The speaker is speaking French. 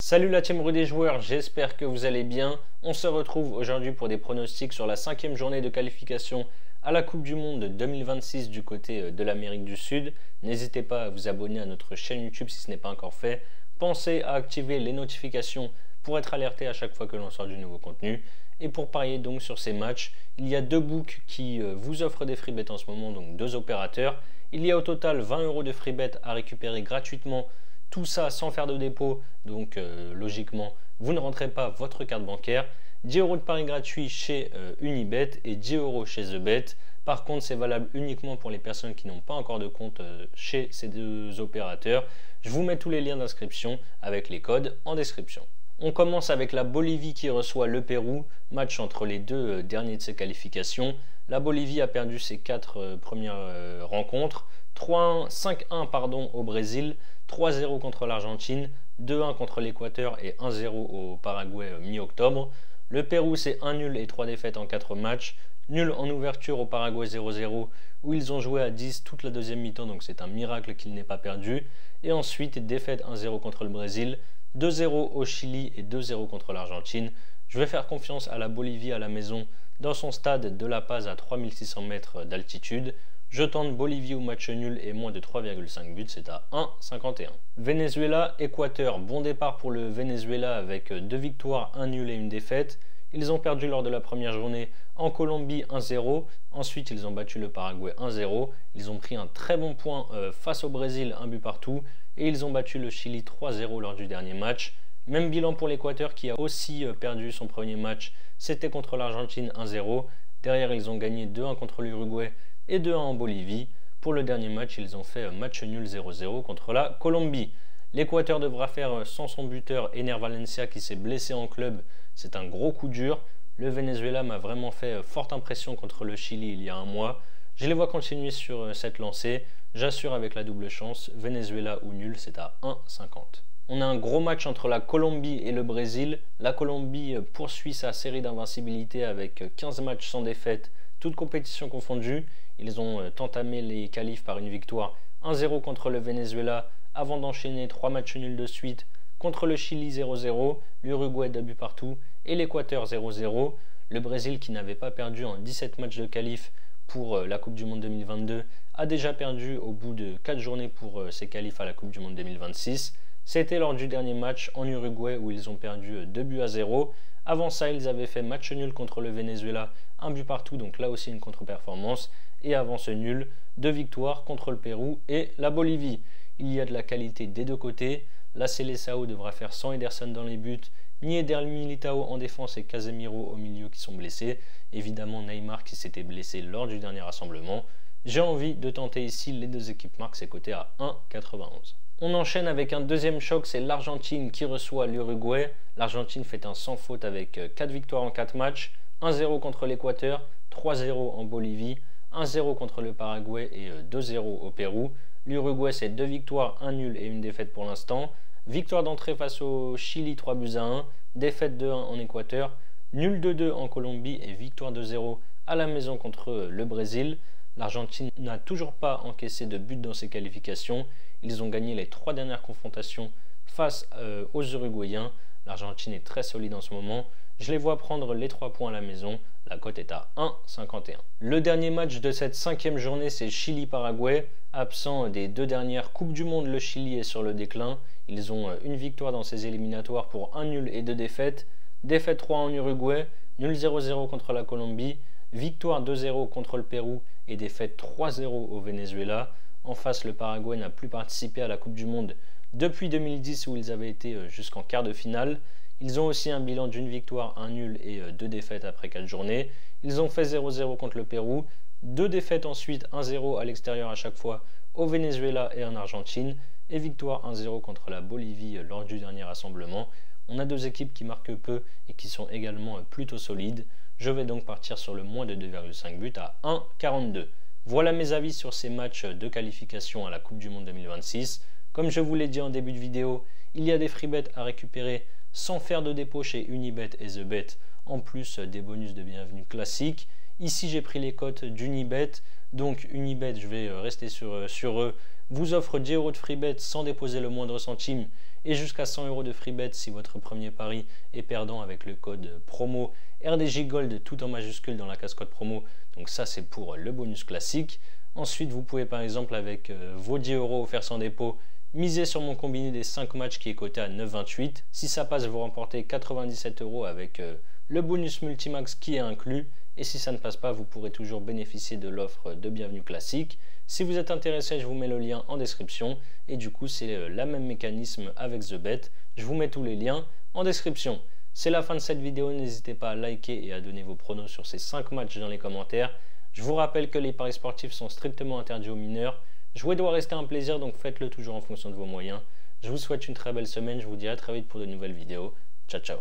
Salut la team Rue des joueurs, j'espère que vous allez bien. On se retrouve aujourd'hui pour des pronostics sur la 5e journée de qualification à la Coupe du Monde 2026 du côté de l'Amérique du Sud. N'hésitez pas à vous abonner à notre chaîne YouTube si ce n'est pas encore fait. Pensez à activer les notifications pour être alerté à chaque fois que l'on sort du nouveau contenu. Et pour parier donc sur ces matchs, il y a deux books qui vous offrent des free bets en ce moment, donc deux opérateurs. Il y a au total 20 € de free bets à récupérer gratuitement. Tout ça sans faire de dépôt, donc logiquement, vous ne rentrez pas votre carte bancaire. 10 € de paris gratuit chez Unibet et 10 € chez TheBet. Par contre, c'est valable uniquement pour les personnes qui n'ont pas encore de compte chez ces deux opérateurs. Je vous mets tous les liens d'inscription avec les codes en description. On commence avec la Bolivie qui reçoit le Pérou, match entre les deux derniers de ses qualifications. La Bolivie a perdu ses 4 premières rencontres, 5-1 au Brésil, 3-0 contre l'Argentine, 2-1 contre l'Équateur et 1-0 au Paraguay mi-octobre. Le Pérou, c'est 1 nul et 3 défaites en 4 matchs. Nul en ouverture au Paraguay 0-0 où ils ont joué à 10 toute la deuxième mi-temps, donc c'est un miracle qu'il n'ait pas perdu. Et ensuite, défaite 1-0 contre le Brésil, 2-0 au Chili et 2-0 contre l'Argentine. Je vais faire confiance à la Bolivie à la maison dans son stade de La Paz à 3600 mètres d'altitude. Je tente Bolivie au match nul et moins de 3,5 buts, c'est à 1,51. Venezuela, Équateur, bon départ pour le Venezuela avec 2 victoires, 1 nul et 1 défaite. Ils ont perdu lors de la première journée en Colombie 1-0, ensuite ils ont battu le Paraguay 1-0, ils ont pris un très bon point face au Brésil, 1 but partout, et ils ont battu le Chili 3-0 lors du dernier match. Même bilan pour l'Équateur qui a aussi perdu son premier match, c'était contre l'Argentine 1-0. Derrière ils ont gagné 2-1 contre l'Uruguay et 2-1 en Bolivie. Pour le dernier match, ils ont fait match nul 0-0 contre la Colombie. L'Équateur devra faire sans son buteur Ener Valencia qui s'est blessé en club. C'est un gros coup dur. Le Venezuela m'a vraiment fait forte impression contre le Chili il y a un mois. Je les vois continuer sur cette lancée. J'assure avec la double chance, Venezuela ou nul, c'est à 1,50. On a un gros match entre la Colombie et le Brésil. La Colombie poursuit sa série d'invincibilité avec 15 matchs sans défaite, toutes compétitions confondues. Ils ont entamé les qualifs par une victoire 1-0 contre le Venezuela avant d'enchaîner 3 matchs nuls de suite contre le Chili 0-0, l'Uruguay 2 buts partout et l'Équateur 0-0. Le Brésil qui n'avait pas perdu en 17 matchs de qualif pour la Coupe du Monde 2022 a déjà perdu au bout de 4 journées pour ses qualifs à la Coupe du Monde 2026. C'était lors du dernier match en Uruguay où ils ont perdu 2-0. Avant ça, ils avaient fait match nul contre le Venezuela, 1 but partout, donc là aussi une contre-performance. Et avant ce nul, 2 victoires contre le Pérou et la Bolivie. Il y a de la qualité des deux côtés. La Seleção devra faire sans Ederson dans les buts, ni Eder Militao en défense et Casemiro au milieu qui sont blessés. Évidemment Neymar qui s'était blessé lors du dernier rassemblement. J'ai envie de tenter ici les deux équipes marques, c'est coté à 1,91. On enchaîne avec un deuxième choc, c'est l'Argentine qui reçoit l'Uruguay. L'Argentine fait un sans faute avec 4 victoires en 4 matchs, 1-0 contre l'Équateur, 3-0 en Bolivie, 1-0 contre le Paraguay et 2-0 au Pérou. L'Uruguay, c'est 2 victoires, 1 nul et 1 défaite pour l'instant. Victoire d'entrée face au Chili 3-1, défaite 2-1 en Équateur, nul 2-2 en Colombie et victoire 2-0 à la maison contre le Brésil. L'Argentine n'a toujours pas encaissé de but dans ses qualifications. Ils ont gagné les 3 dernières confrontations face aux Uruguayens. L'Argentine est très solide en ce moment. Je les vois prendre les 3 points à la maison. La cote est à 1,51. Le dernier match de cette 5e journée, c'est Chili-Paraguay. Absent des 2 dernières Coupes du Monde, le Chili est sur le déclin. Ils ont une victoire dans ces éliminatoires pour 1 nul et 2 défaites. Défaite 3 en Uruguay, nul 0-0 contre la Colombie, victoire 2-0 contre le Pérou et défaite 3-0 au Venezuela. En face, le Paraguay n'a plus participé à la Coupe du Monde depuis 2010 où ils avaient été jusqu'en quart de finale. Ils ont aussi un bilan d'une victoire, 1 nul et 2 défaites après 4 journées. Ils ont fait 0-0 contre le Pérou, 2 défaites ensuite, 1-0 à l'extérieur à chaque fois au Venezuela et en Argentine, et victoire 1-0 contre la Bolivie lors du dernier rassemblement. On a 2 équipes qui marquent peu et qui sont également plutôt solides. Je vais donc partir sur le moins de 2,5 buts à 1,42. Voilà mes avis sur ces matchs de qualification à la Coupe du Monde 2026. Comme je vous l'ai dit en début de vidéo, il y a des free bets à récupérer sans faire de dépôt chez Unibet et TheBet, en plus des bonus de bienvenue classiques. Ici, j'ai pris les cotes d'Unibet. Donc Unibet, je vais rester sur eux, vous offre 10 € de free bet sans déposer le moindre centime et jusqu'à 100 € de free bet si votre premier pari est perdant avec le code promo RDJ Gold tout en majuscule dans la case-code promo. Donc ça c'est pour le bonus classique. Ensuite vous pouvez par exemple avec vos 10 € offerts sans dépôt miser sur mon combiné des 5 matchs qui est coté à 9,28. Si ça passe vous remportez 97 € avec le bonus multimax qui est inclus. Et si ça ne passe pas, vous pourrez toujours bénéficier de l'offre de bienvenue classique. Si vous êtes intéressé, je vous mets le lien en description. Et du coup, c'est la même mécanisme avec TheBet. Je vous mets tous les liens en description. C'est la fin de cette vidéo. N'hésitez pas à liker et à donner vos pronos sur ces 5 matchs dans les commentaires. Je vous rappelle que les paris sportifs sont strictement interdits aux mineurs. Jouer doit rester un plaisir, donc faites-le toujours en fonction de vos moyens. Je vous souhaite une très belle semaine. Je vous dis à très vite pour de nouvelles vidéos. Ciao, ciao.